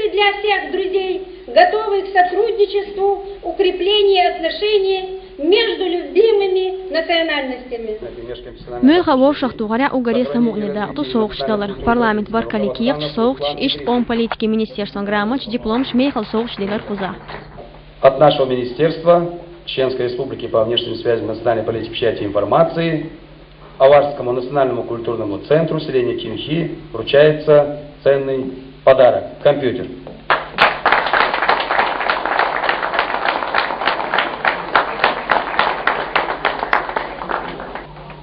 открыты для всех друзей, готовы к сотрудничеству, укреплению отношений между любимыми национальностями. Мөха воршах тугара угареса мугнеда соғышталар. Парламент баркали киевч соғыш ишт ком политики министерством граммач дипломш мейхал соғыш дилар хуза. От нашего министерства Чеченской Республики по внешним связям, национальной политике, печати и информации Аварскому национальному культурному центру селения Кинхи вручается ценный подарок – компьютер.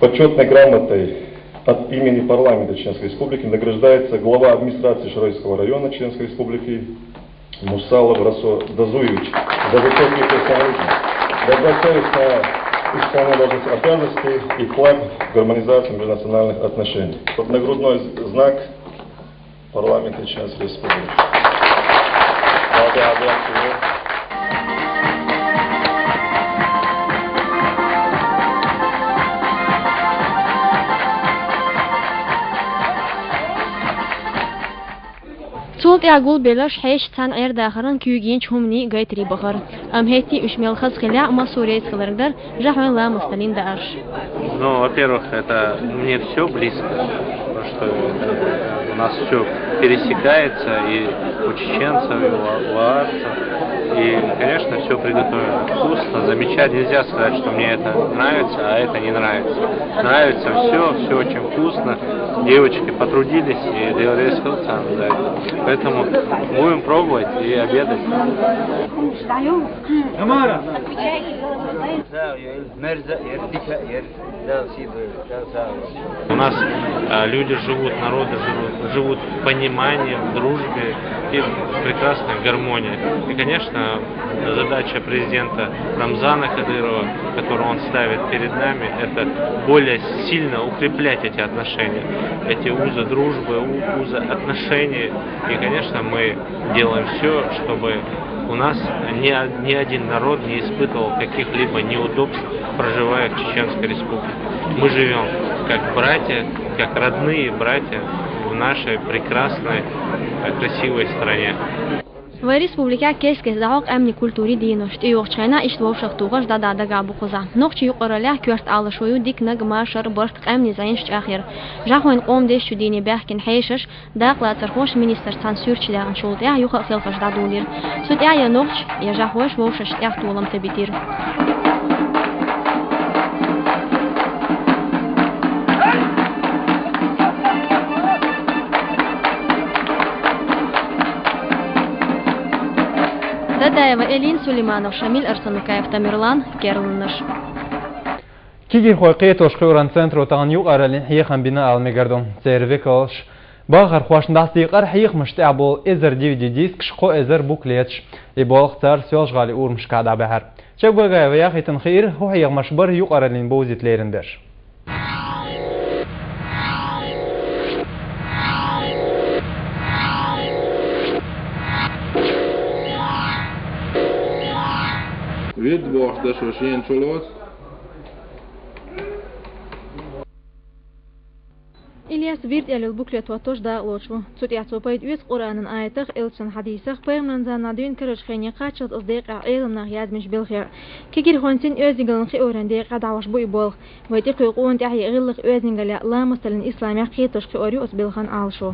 Почетной грамотой от имени парламента Чеченской Республики награждается глава администрации Шаройского района Чеченской Республики Мусалов Расо Дазуевич за высокий профессионализм, добросовестное исполнение должностных обязанностей и вклад в гармонизацию межнациональных отношений. Вот нагрудной знак парламента Чеченской Республики. صوت يعقول بلاش حيش تان غير داخرن كيوجين شومني جايتري بخار هيتي اشمل خز خلع مسؤولية خلردر جحوين لا مستلين دارش. Ну, во-первых, это мне все близко, потому что у нас все пересекается и у чеченцев, и у арцев. И, конечно, все приготовлено вкусно, замечательно. Нельзя сказать, что мне это нравится, а это не нравится. Нравится все очень вкусно. Девочки потрудились и делали скилтан. Поэтому будем пробовать и обедать. У нас люди живут, народы живут в понимании, в дружбе и в прекрасной гармонии. И, конечно, задача президента Рамзана Кадырова, которую он ставит перед нами, это более сильно укреплять эти отношения, эти узы дружбы, узы отношений. И, конечно, мы делаем все, чтобы у нас ни один народ не испытывал каких-либо неудобств, проживая в Чеченской Республике. Мы живем как братья, как родные братья в нашей прекрасной, красивой стране. В республике кескес дағақ әмні культури дейіношт, үйоқчайна іштвоу шақтуғаш дада габу қоза. Ноқчы юқыралях көрт алышойу дик нагма шар бұрт әмні зайынш әхер. Жақуын қомдеш шудейні бәхкен хайшыш, дақла цархош министр цансүрчі дағын шолдя юқа қылқыш дадулир. Судя я ноқч, я жақуыш вошыш әхтуылым табитир. Дадаева Элин Сулейманов, Шамиль Арсанукаев, Тамерлан Керлныш. Кигин хойқиет ошқиуран центру тағанюқ аралин хиехан бина алмегардон. Цервикалш. Бағар хуашындастиқар хиех мыштабол эзер DVD диск шқо эзер буклетш. И болық цар сёж ғали урмшкада бәхар. Чек бағаева яхитын хир ху хиех машбар юқ аралин боузитлеріндер. Вид бахта шошин чулос. إلياس فيرد إلى البوكلت واتوش دا لوشو صوت يعطوبايد ويس قرآن آياتخ إلشان حديثخ بيرمن زانادوين كرش خيني قاتشت أصديق عقيل نغياد مش بالخير كيكير خونسين أوزيقلن خي أوران ديق عدعوش بوي بولخ ويتيق يقوون تحي غلق أوزيقل لا مستلن إسلامي قيتوش خي أوريو أسبيلخان آلشو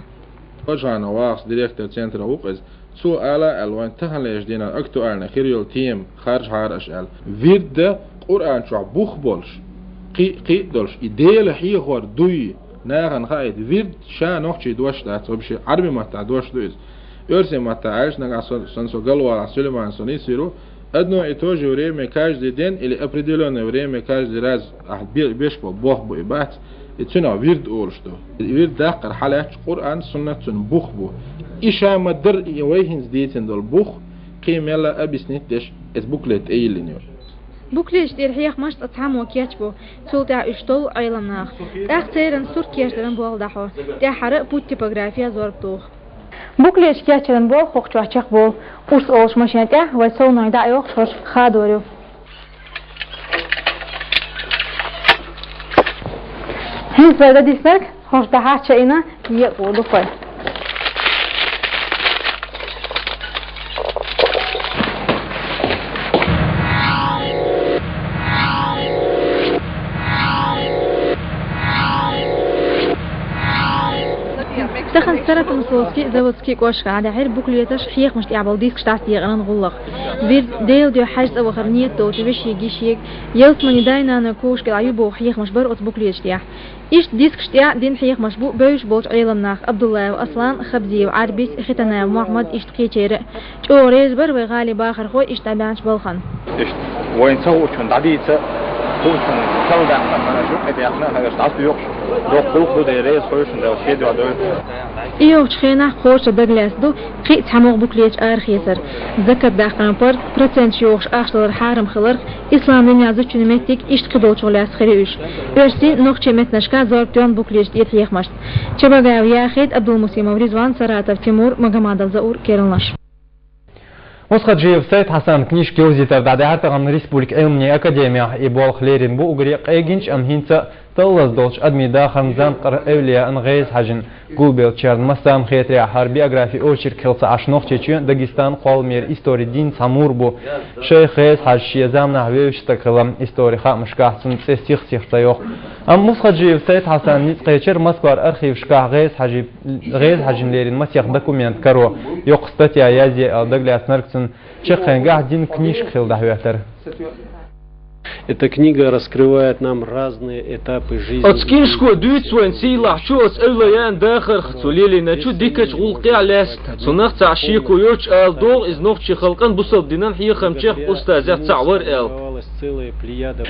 وجهنا واقس ديريكتر سنتر وقز سؤال الوان تهليش دينا اكتوالنا خيريول تيم خارج هارش ال فيرد قرآن شو بوخ بولش قي دولش إديل حي خور دوي ناغن خايد فيرد شا نوخشي دوش دات وبشي عربي متا دوش دويز يرسي متا عايش نغا سنسو قلوا سليمان سونيسيرو одно и то же время каждый день или определенное время каждый раз бешбо бог боебать и цена вирд оршту вирд дакар халач Qur'an sunnatun bukhbu isha madar yawehins deten dol bukh qimela abisnitش es buklet eiliniyor بوكليش دير حيخ مش تطعم وكياتبو سولتا اشتول عيلمناخ اختيرن سور كيشترن بول دحو دي حرق بوت تيبوغرافيا زوربتوخ بوكليش كياتشرن بول خوخچوچق بول قرص اولش ماشينتا وسول نايدا يوخ شوش خادوريو هنز بايدا ديسنك خوش دحاچ اينا يقولو فاي سرت المسوسكي زوجتي كوش قاعدة عير بوكليتش حيق مش تعبل ديسك شتاتي أنا نغلق فيد ديل ديو حاجة أو خرنية توتي بش يجيشيك يلت من داينا نكوش كالعيوبو حيق مش برقص بوكليتش تيح إيش ديسك شتاع دين حيق مشبوق بيش بولش عيلم ناخ عبد الله وأصلان خبزي وعربيس ختنا محمد إيش تقيتير جو ريز بر وغالي باخر خوي إيش تابعنش بالخن إيش وين سووا شون عديتة توصل كل ده أنا شو كده إحنا هذا تعرف يوقش دوق خود ريز خوش ده وشيد وعدو إيوه شخينا خوش دغلاس دو قيت حموق بوكليتش آرخيسر ذكر داخل بار برسنت يوقش أشتر حارم خلر إسلام دنيا زوج نمتك إيش تقدر شغلاس خريوش إرسين نقطة متنشكا زاربتون بوكليتش ديت يخمش شباب يا خيد عبد المسيم وريزوان سراتب تيمور مجمع الزؤور كيرلنش مسخة جيف سيد حسن كنيش كيوزيتر بعد هاتغن ريسبوليك علمني أكاديميا إبوال خليرين بو أغريق أيجنش أم هينتا تلز دولش أدمي داخل مزان قر أولياء أنغيز حجن قولبيل تشارد مسام خيطريا حربي أغرافي أوشير كيلسا عشنوخ تشيون داغستان قول مير إستوري دين سامور بو شيخ غيز حج شيزام نحويوش تكلم إستوري خاق مشكاح سن سيخ سيخ تيوخ أم مسخة جيف سيد حسن نيت قيتشر مسكوار أرخيف شكاح غيز حجن ليرين مسيخ دكومنت كارو يوقستاتيا يازي دغلاس نركسن شيخين قاح دين كنيش خيل دحوياتر. Эта книга раскрывает нам разные этапы жизни. Отскиншко дюйцвен сила чус эллаян дахар хцулили начу дикач улқиалес сунах цашику йоч алдол из нохчи халкан бусал динан хиехам чех устазя цавар эл.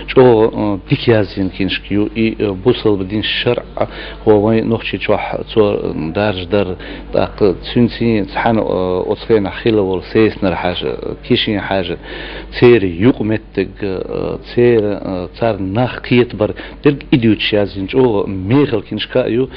شو ديكيازين كينشكيو إي بوصل بدين الشرع هو وين نخشي شوح صور دارج دار داق تسنسين سحان أصخين خيلة والسيس نر حاجة كيشين حاجة تيري يقمتك تير تار ناخ كيتبر درج إديوتشيازين شو ميخل كينشكايو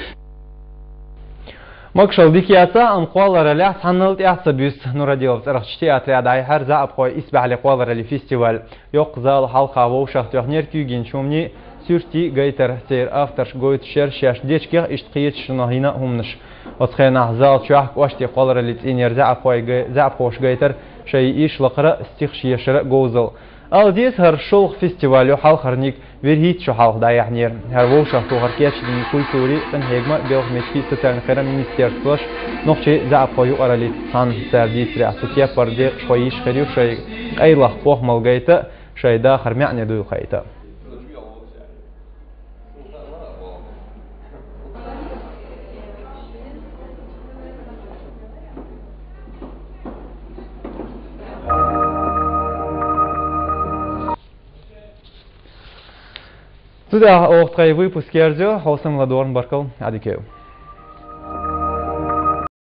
مكشل ديكياتا أم قوالر اللي حنلت إحسابيس نوراديو بترخشتي أترياد عي هر زعب خوي إسبح لقوالر اللي فيستيوال يقزال حلقة ووشخت يحنير كيوجين شومني سورتي غيتر سير أفترش غويت شير شاش ديشكيخ إشتقيت شناهينا همنش وتخينا حزال شوحك واشتي قوالر اللي تينير زعب خوش غيتر شيء إيش لقرأ استيخشي شرق غوزل أوديس هر شلخ فيستيواليو حلق هرنيك ويرهيت شو حلق دايح نير هر ووشخ تو هركيتش دين كولتوري سن هيجما بيوخ متكي ستان خيرا مينيستيرسوش نوخشي زعب خويو أرالي تسان سرديس رأسوتيا برديق شويش خيريو شي أي لخ قوخ ملغيتا شي داخر معني دو خيتا Туда охтрай выпуск ярдё, холсым ладорн баркал, адикеу.